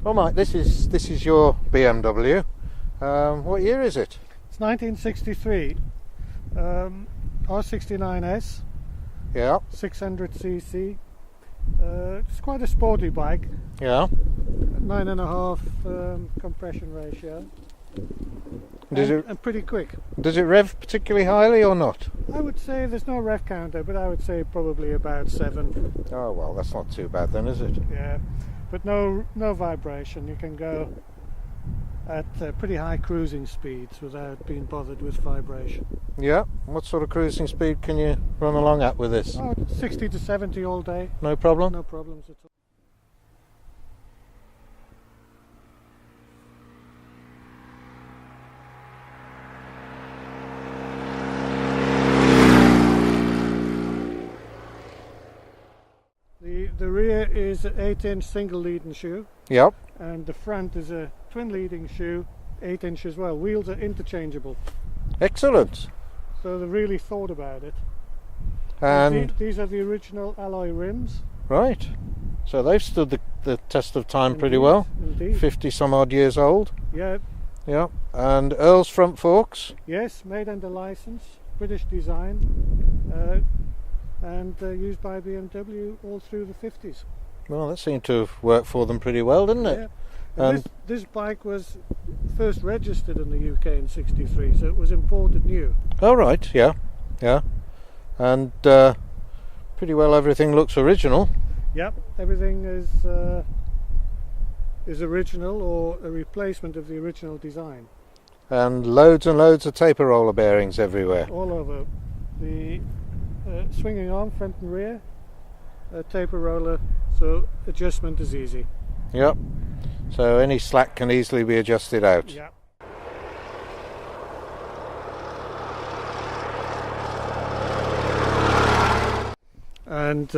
Well, Mike, this is your BMW. What year is it? It's 1963. R69S. Yeah. 600cc. It's quite a sporty bike. Yeah. 9.5 compression ratio. And pretty quick. Does it rev particularly highly or not? I would say there's no rev counter, but I would say probably about 7. Oh well, that's not too bad then, is it? Yeah, but no vibration. You can go at pretty high cruising speeds without being bothered with vibration. Yeah. What sort of cruising speed can you run along at with this? Oh, 60 to 70 all day. No problem? No problems at all. The rear is an 8-inch single leading shoe. Yep. And the front is a twin leading shoe, 8-inch as well. Wheels are interchangeable. Excellent. So they really thought about it. And these are the original alloy rims. right. So they've stood the test of time pretty Indeed, well. Indeed. 50 some odd years old. Yeah. Yeah. And Earl's front forks. Yes, made under license, British design, and used by BMW all through the 50s. Well, that seemed to have worked for them pretty well, didn't it? Yeah. And this bike was first registered in the UK in '63, so it was imported new. Oh right, yeah, yeah. And pretty well everything looks original. Yep, everything is original or a replacement of the original design. And loads of taper roller bearings everywhere. All over. The swinging arm, front and rear, taper roller, so adjustment is easy. Yep. So any slack can easily be adjusted out. Yeah. And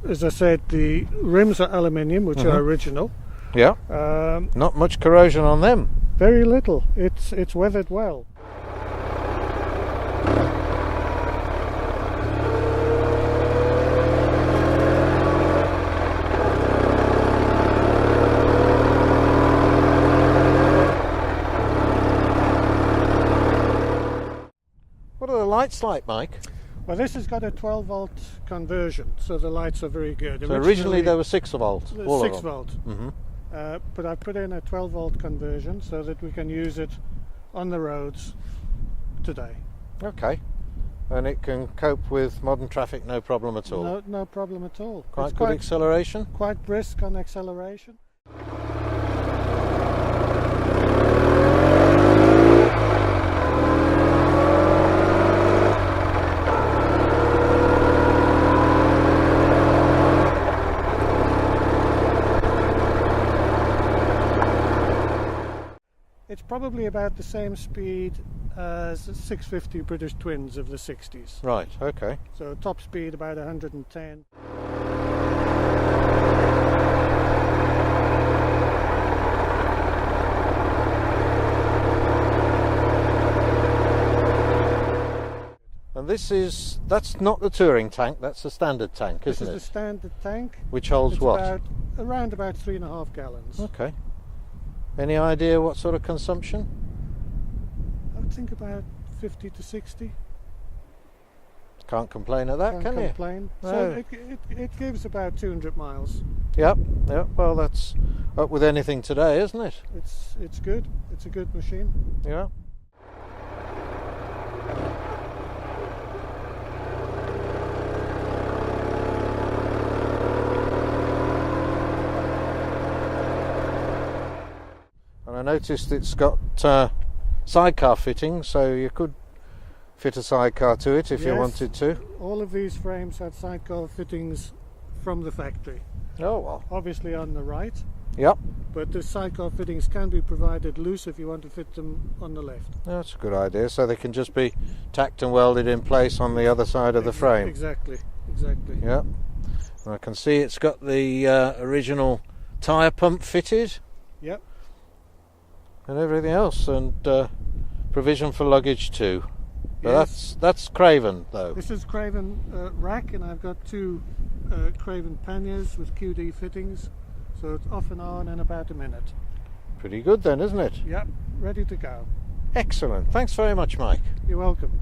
as I said, the rims are aluminium, which are original. Yeah. Not much corrosion on them. Very little. It's weathered well. What are the lights like, Mike? Well, this has got a 12-volt conversion, so the lights are very good. So originally they were 6 volt. All 6 of them. volt. Mm-hmm. But I put in a 12-volt conversion so that we can use it on the roads today. Okay. And it can cope with modern traffic, no problem at all. No problem at all. Quite It's good acceleration. Quite brisk on acceleration. It's probably about the same speed as 650 British Twins of the 60s. Right, okay. So top speed about 110. And that's not the touring tank, that's the standard tank, isn't it? This is the standard tank. Which holds It's what? Around about 3.5 gallons. Okay. Any idea what sort of consumption? I would think about 50 to 60. Can't complain at that, Can't can you? complain. No. So it gives about 200 miles. Yep. Well, that's up with anything today, isn't it? It's good. It's a good machine. Yeah. And I noticed it's got sidecar fitting, so you could fit a sidecar to it if you Yes. wanted to. All of these frames had sidecar fittings from the factory. Oh well. Obviously on the right, Yep. but the sidecar fittings can be provided loose if you want to fit them on the left. That's a good idea. So they can just be tacked and welded in place on the other side of the frame. Exactly. Yeah. And I can see it's got the original tyre pump fitted. Yep. And everything else, and provision for luggage too. But Yes. that's Craven though. This is Craven rack, and I've got two Craven panniers with QD fittings So it's off and on in about a minute. Pretty good then, isn't it? Yep, ready to go. Excellent. Thanks very much, Mike. You're welcome.